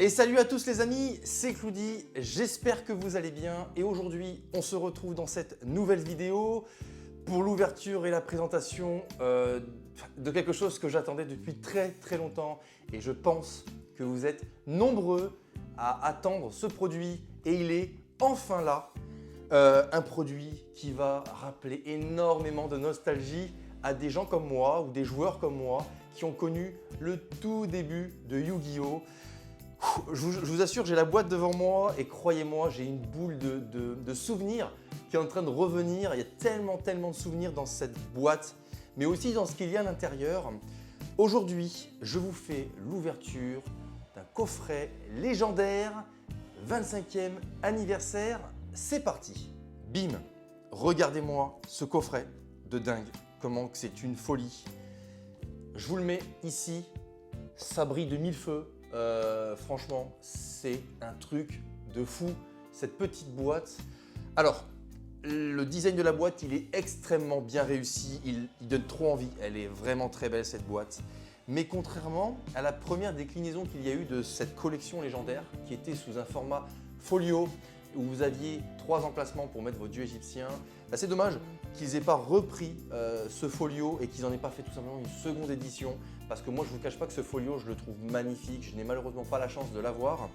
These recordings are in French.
Et salut à tous les amis, c'est Cloudy, j'espère que vous allez bien et aujourd'hui on se retrouve dans cette nouvelle vidéo pour l'ouverture et la présentation de quelque chose que j'attendais depuis très longtemps et je pense que vous êtes nombreux à attendre ce produit et il est enfin là. Un produit qui va rappeler énormément de nostalgie à des gens comme moi ou des joueurs comme moi qui ont connu le tout début de Yu-Gi-Oh! Je vous assure, j'ai la boîte devant moi et croyez-moi, j'ai une boule de souvenirs qui est en train de revenir. Il y a tellement de souvenirs dans cette boîte, mais aussi dans ce qu'il y a à l'intérieur. Aujourd'hui, je vous fais l'ouverture d'un coffret légendaire, 25e anniversaire. C'est parti. Bim, regardez-moi ce coffret de dingue, comment que c'est une folie. Je vous le mets ici, ça brille de mille feux. Franchement, c'est un truc de fou, cette petite boîte. Alors, le design de la boîte, il est extrêmement bien réussi, il donne trop envie. Elle est vraiment très belle cette boîte. Mais contrairement à la première déclinaison qu'il y a eu de cette collection légendaire, qui était sous un format folio, où vous aviez 3 emplacements pour mettre vos dieux égyptiens, bah c'est dommage qu'ils n'aient pas repris ce folio et qu'ils n'en aient pas fait tout simplement une seconde édition. Parce que moi, je ne vous cache pas que ce folio, je le trouve magnifique. Je n'ai malheureusement pas la chance de l'avoir.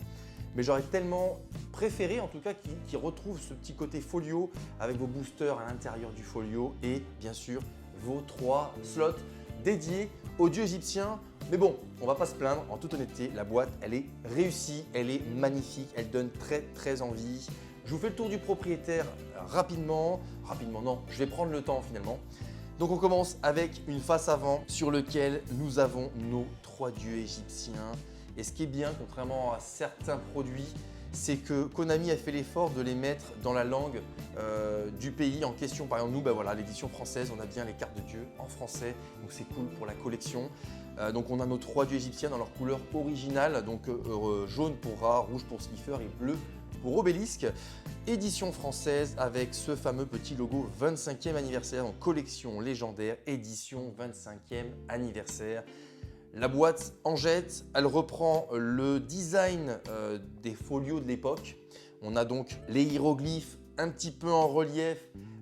Mais j'aurais tellement préféré, en tout cas, qu'il retrouve ce petit côté folio avec vos boosters à l'intérieur du folio et bien sûr vos 3 slots dédiés aux dieux égyptiens. Mais bon, on ne va pas se plaindre. En toute honnêteté, la boîte, elle est réussie, elle est magnifique, elle donne très envie. Je vous fais le tour du propriétaire rapidement. Rapidement, non, je vais prendre le temps finalement. Donc on commence avec une face avant sur lequel nous avons nos 3 dieux égyptiens. Et ce qui est bien, contrairement à certains produits, c'est que Konami a fait l'effort de les mettre dans la langue du pays en question. Par exemple, nous, ben voilà, l'édition française, on a bien les cartes de dieux en français, donc c'est cool pour la collection. Donc on a nos 3 dieux égyptiens dans leur couleur originale, donc jaune pour Ra, rouge pour Slifer et bleu pour Obélisque. Édition française avec ce fameux petit logo 25e anniversaire, donc collection légendaire, édition 25e anniversaire. La boîte en jette, elle reprend le design des folios de l'époque. On a donc les hiéroglyphes un petit peu en relief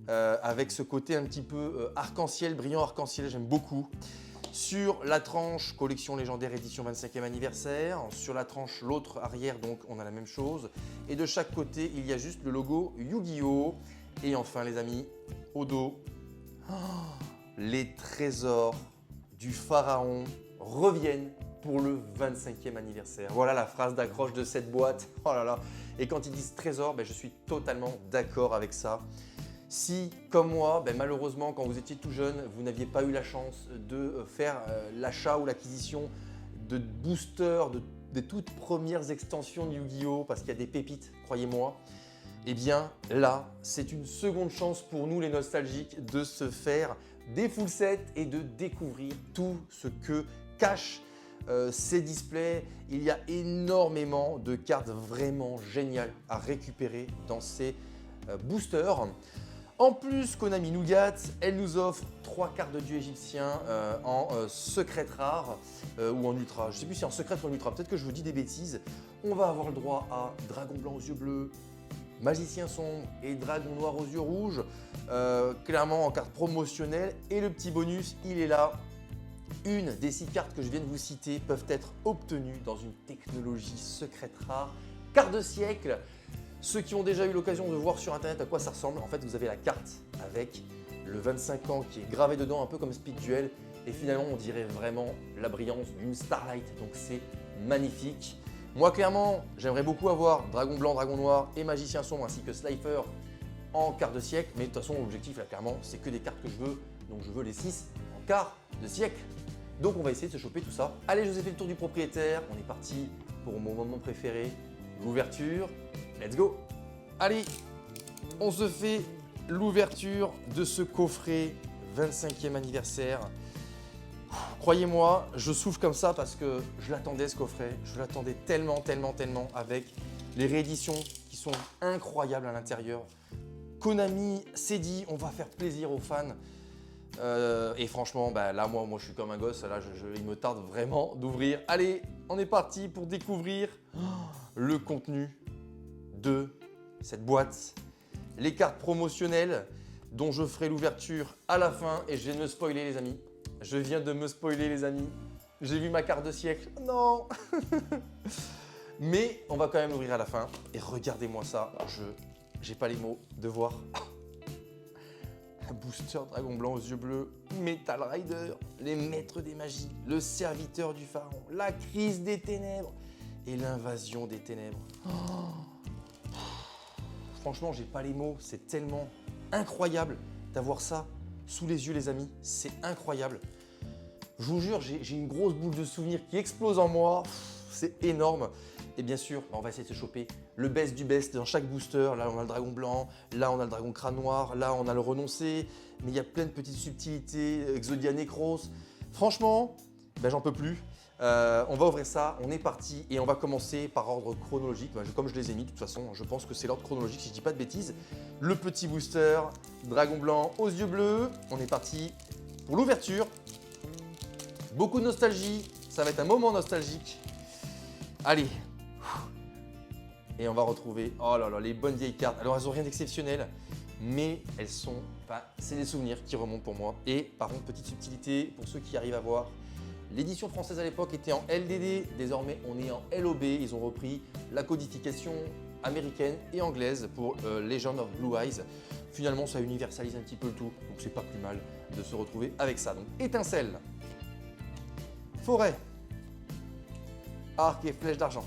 avec ce côté un petit peu arc-en-ciel, brillant arc-en-ciel, j'aime beaucoup. Sur la tranche, collection légendaire édition 25e anniversaire. Sur la tranche, l'autre arrière, donc on a la même chose. Et de chaque côté, il y a juste le logo Yu-Gi-Oh! Et enfin les amis, au dos, les trésors du pharaon reviennent pour le 25e anniversaire. Voilà la phrase d'accroche de cette boîte. Oh là là. Et quand ils disent trésor, ben, je suis totalement d'accord avec ça. Si, comme moi, ben malheureusement, quand vous étiez tout jeune, vous n'aviez pas eu la chance de faire l'achat ou l'acquisition de boosters, des toutes premières extensions de Yu-Gi-Oh! Parce qu'il y a des pépites, croyez-moi, eh bien là, c'est une seconde chance pour nous les nostalgiques de se faire des full sets et de découvrir tout ce que cachent ces displays. Il y a énormément de cartes vraiment géniales à récupérer dans ces boosters. En plus, Konami Nougat, elle nous offre 3 cartes de dieux égyptiens en secret rare ou en ultra. Je ne sais plus si c'est en secret ou en ultra, peut-être que je vous dis des bêtises. On va avoir le droit à Dragon blanc aux yeux bleus, Magicien sombre et Dragon noir aux yeux rouges, clairement en carte promotionnelle. Et le petit bonus, il est là. Une des 6 cartes que je viens de vous citer peuvent être obtenues dans une technologie secrète rare, carte de siècle. Ceux qui ont déjà eu l'occasion de voir sur internet à quoi ça ressemble, en fait vous avez la carte avec le 25 ans qui est gravé dedans un peu comme Speed Duel et finalement on dirait vraiment la brillance d'une Starlight, donc c'est magnifique. Moi clairement j'aimerais beaucoup avoir Dragon blanc, Dragon noir et Magicien sombre ainsi que Slifer en carte de siècle, mais de toute façon l'objectif là clairement c'est que des cartes que je veux, donc je veux les 6 en quart de siècle. Donc on va essayer de se choper tout ça. Allez, je vous ai fait le tour du propriétaire, on est parti pour mon moment préféré, l'ouverture. Let's go! Allez, on se fait l'ouverture de ce coffret 25e anniversaire. Croyez-moi, je souffle comme ça parce que je l'attendais ce coffret. Je l'attendais tellement avec les rééditions qui sont incroyables à l'intérieur. Konami s'est dit, on va faire plaisir aux fans. Et franchement, bah, là, moi, je suis comme un gosse. Là, il me tarde vraiment d'ouvrir. Allez, on est parti pour découvrir le contenu de cette boîte. Les cartes promotionnelles dont je ferai l'ouverture à la fin et je viens de me spoiler les amis. Je viens de me spoiler les amis. J'ai vu ma carte de siècle. Non. Mais on va quand même l'ouvrir à la fin. Et regardez-moi ça. J'ai pas les mots de voir. Un booster Dragon Blanc aux yeux bleus. Metal Rider. Les maîtres des magies. Le serviteur du pharaon. La crise des ténèbres. Et l'invasion des ténèbres. Franchement, j'ai pas les mots. C'est tellement incroyable d'avoir ça sous les yeux les amis. C'est incroyable. Je vous jure, j'ai une grosse boule de souvenirs qui explose en moi. C'est énorme. Et bien sûr, on va essayer de se choper le best du best dans chaque booster. Là, on a le dragon blanc. Là, on a le dragon crâne noir. Là, on a le renoncé. Mais il y a plein de petites subtilités. Exodia Necros. Franchement, ben, j'en peux plus. On va ouvrir ça. On est parti. Et on va commencer par ordre chronologique. Ben, comme je les ai mis, de toute façon, je pense que c'est l'ordre chronologique si je dis pas de bêtises. Le petit booster, dragon blanc aux yeux bleus. On est parti pour l'ouverture. Beaucoup de nostalgie. Ça va être un moment nostalgique. Allez. Et on va retrouver, oh là là, les bonnes vieilles cartes. Alors, elles n'ont rien d'exceptionnel, mais elles sont, enfin, c'est des souvenirs qui remontent pour moi. Et par contre, petite subtilité, pour ceux qui arrivent à voir, l'édition française à l'époque était en LDD. Désormais, on est en LOB. Ils ont repris la codification américaine et anglaise pour Legend of Blue Eyes. Finalement, ça universalise un petit peu le tout. Donc, c'est pas plus mal de se retrouver avec ça. Donc, étincelle, forêt, arc et flèche d'argent.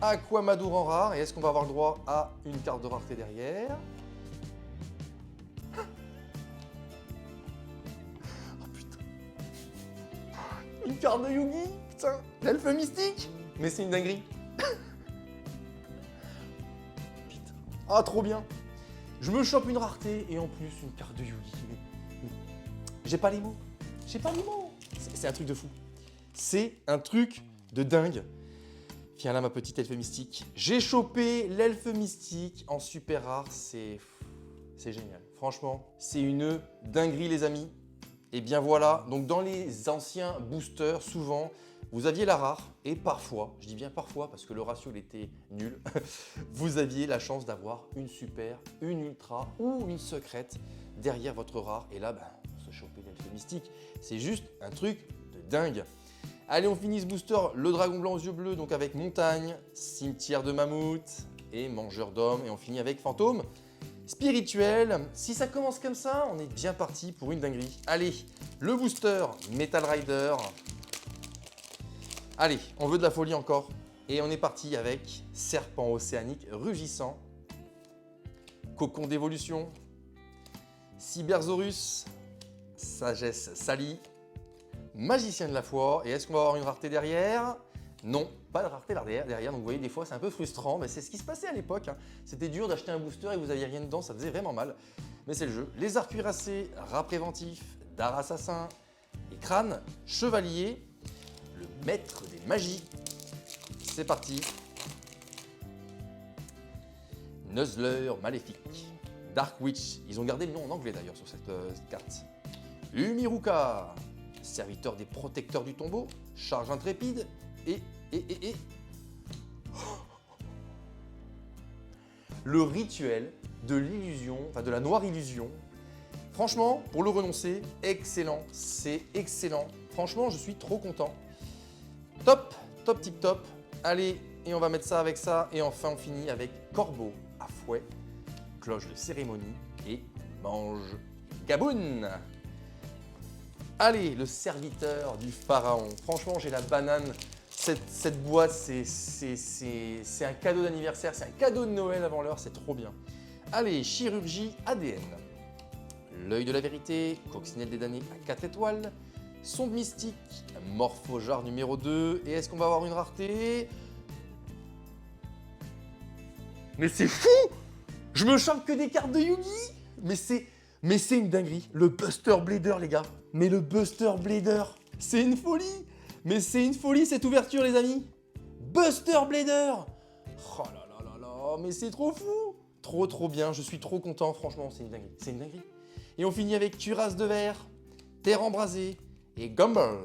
Aquamadour en rare. Et est-ce qu'on va avoir le droit à une carte de rareté derrière? Oh putain. Une carte de Yugi. Putain. L'elfe mystique. Mais c'est une dinguerie. Putain. Ah, trop bien. Je me chope une rareté et en plus une carte de Yugi. J'ai pas les mots. J'ai pas les mots. C'est un truc de fou. C'est un truc de dingue. Tiens là ma petite elfe mystique. J'ai chopé l'elfe mystique en super rare, c'est génial. Franchement, c'est une dinguerie les amis. Et bien voilà, donc dans les anciens boosters, souvent, vous aviez la rare et parfois, je dis bien parfois parce que le ratio il était nul, vous aviez la chance d'avoir une super, une ultra ou une secrète derrière votre rare. Et là, ben, se choper l'elfe mystique, c'est juste un truc de dingue. Allez, on finit ce booster, le dragon blanc aux yeux bleus, donc avec montagne, cimetière de mammouth et mangeur d'hommes. Et on finit avec fantôme spirituel. Si ça commence comme ça, on est bien parti pour une dinguerie. Allez, le booster Metal Rider. Allez, on veut de la folie encore. Et on est parti avec serpent océanique rugissant, cocon d'évolution, Cybersaurus, sagesse salie, magicien de la foi. Et est-ce qu'on va avoir une rareté derrière? Non, pas de rareté derrière. Donc vous voyez, des fois c'est un peu frustrant, mais c'est ce qui se passait à l'époque. Hein. C'était dur d'acheter un booster et vous n'aviez rien dedans, ça faisait vraiment mal. Mais c'est le jeu. Lézard cuirassé, rat préventif, dard assassin et crâne chevalier, le maître des magies. C'est parti. Nuzzler maléfique, Dark Witch. Ils ont gardé le nom en anglais d'ailleurs sur cette carte. Umiruka, serviteur des protecteurs du tombeau, charge intrépide et le rituel de l'illusion, enfin de la noire illusion. Franchement, pour le renoncer, excellent, c'est excellent. Franchement, je suis trop content. Top, top, tip top. Allez, et on va mettre ça avec ça. Et enfin, on finit avec corbeau à fouet, cloche de cérémonie et mange gaboun. Allez, le serviteur du pharaon. Franchement, j'ai la banane. Cette boîte, c'est un cadeau d'anniversaire, c'est un cadeau de Noël avant l'heure, c'est trop bien. Allez, chirurgie ADN. L'œil de la vérité, coccinelle des damnés à 4 étoiles. Sonde mystique, morphojar numéro 2. Et est-ce qu'on va avoir une rareté? Mais c'est fou! Je me chope que des cartes de Yugi! Mais c'est une dinguerie. Le Buster Blader, les gars. Mais le Buster Blader, c'est une folie! Mais c'est une folie cette ouverture, les amis! Buster Blader! Oh là là là là, mais c'est trop fou! Trop bien, je suis trop content, franchement, c'est une dinguerie. C'est une dinguerie. Et on finit avec cuirasse de verre, terre embrasée et Gumball.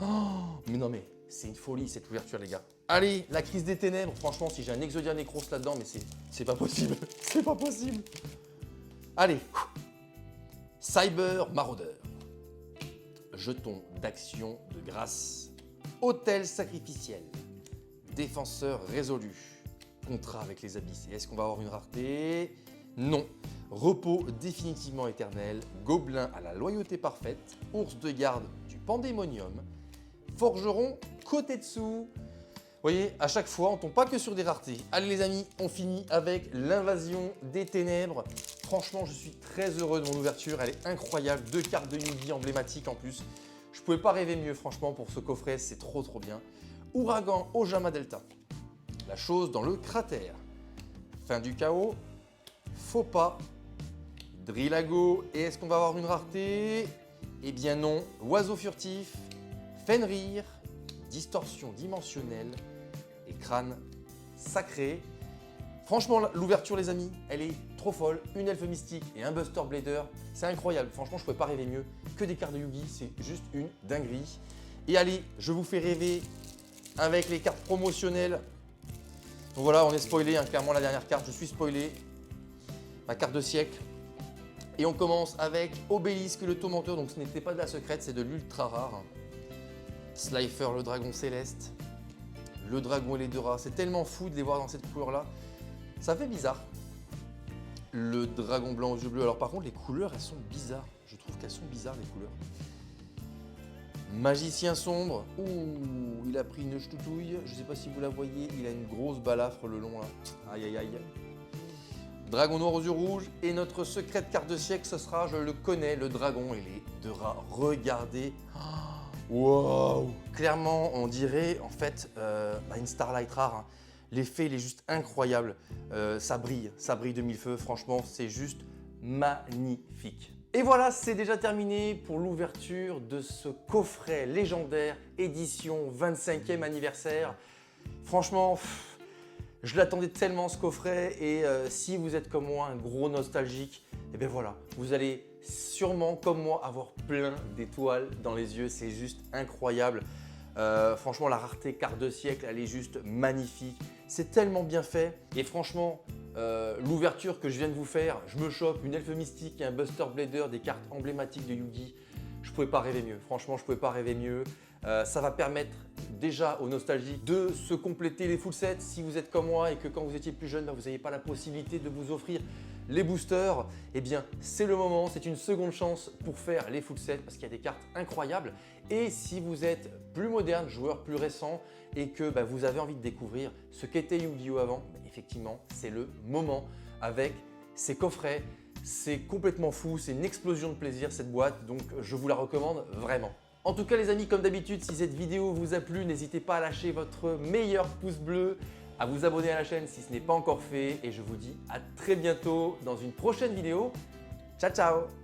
Oh, mais non, mais c'est une folie cette ouverture les gars. Allez, la crise des ténèbres, franchement si j'ai un Exodia Necros là-dedans, mais c'est pas possible, c'est pas possible. Allez, Cyber Maraudeur, jeton d'action de grâce, hôtel sacrificiel, défenseur résolu, contrat avec les abysses. Et est-ce qu'on va avoir une rareté? Non. Repos définitivement éternel, gobelin à la loyauté parfaite, ours de garde du pandémonium, forgeron Kotetsu. Vous voyez, à chaque fois, on tombe pas que sur des raretés. Allez les amis, on finit avec l'invasion des ténèbres. Franchement, je suis très heureux de mon ouverture, elle est incroyable. 2 cartes de Yugi emblématiques en plus. Je pouvais pas rêver mieux franchement pour ce coffret, c'est trop bien. Ouragan Ojama Delta, la chose dans le cratère, fin du chaos, faux pas, Drillago, et est-ce qu'on va avoir une rareté? Eh bien non, oiseau furtif, Fenrir, distorsion dimensionnelle et crâne sacré. Franchement, l'ouverture les amis, elle est trop folle. Une elfe mystique et un Buster Blader, c'est incroyable. Franchement, je ne pouvais pas rêver mieux que des cartes de Yugi, c'est juste une dinguerie. Et allez, je vous fais rêver avec les cartes promotionnelles. Donc voilà, on est spoilé, hein, clairement la dernière carte, je suis spoilé. Ma carte de siècle. Et on commence avec Obélisque le tourmenteur, donc ce n'était pas de la secrète, c'est de l'ultra rare. Slifer le dragon céleste, le dragon et les 2 rats, c'est tellement fou de les voir dans cette couleur-là. Ça fait bizarre. Le dragon blanc aux yeux bleus, alors par contre les couleurs elles sont bizarres, je trouve qu'elles sont bizarres les couleurs. Magicien sombre, ouh, il a pris une ch'toutouille, je ne sais pas si vous la voyez, il a une grosse balafre le long là, aïe aïe aïe. Dragon noir aux yeux rouges, et notre secret de carte de siècle, ce sera, je le connais, le dragon et les 2 rats. Regardez, wow. Clairement, on dirait en fait une Starlight rare. Hein. L'effet, il est juste incroyable. Ça brille de mille feux. Franchement, c'est juste magnifique. Et voilà, c'est déjà terminé pour l'ouverture de ce coffret légendaire édition 25e anniversaire. Franchement, je l'attendais tellement ce coffret et si vous êtes comme moi un gros nostalgique, et bien voilà, vous allez sûrement comme moi avoir plein d'étoiles dans les yeux, c'est juste incroyable. Franchement la rareté carte de siècle, elle est juste magnifique, c'est tellement bien fait et franchement l'ouverture que je viens de vous faire, je me chope une elfe mystique et un Buster Blader, des cartes emblématiques de Yugi, je pouvais pas rêver mieux, franchement je pouvais pas rêver mieux. Ça va permettre déjà aux nostalgiques de se compléter les full sets si vous êtes comme moi et que quand vous étiez plus jeune, vous n'aviez pas la possibilité de vous offrir les boosters. Eh bien, c'est le moment, c'est une seconde chance pour faire les full sets parce qu'il y a des cartes incroyables. Et si vous êtes plus moderne, joueur plus récent et que vous avez envie de découvrir ce qu'était Yu-Gi-Oh avant, effectivement, c'est le moment avec ces coffrets. C'est complètement fou, c'est une explosion de plaisir cette boîte, donc je vous la recommande vraiment. En tout cas les amis, comme d'habitude, si cette vidéo vous a plu, n'hésitez pas à lâcher votre meilleur pouce bleu, à vous abonner à la chaîne si ce n'est pas encore fait et je vous dis à très bientôt dans une prochaine vidéo. Ciao ciao!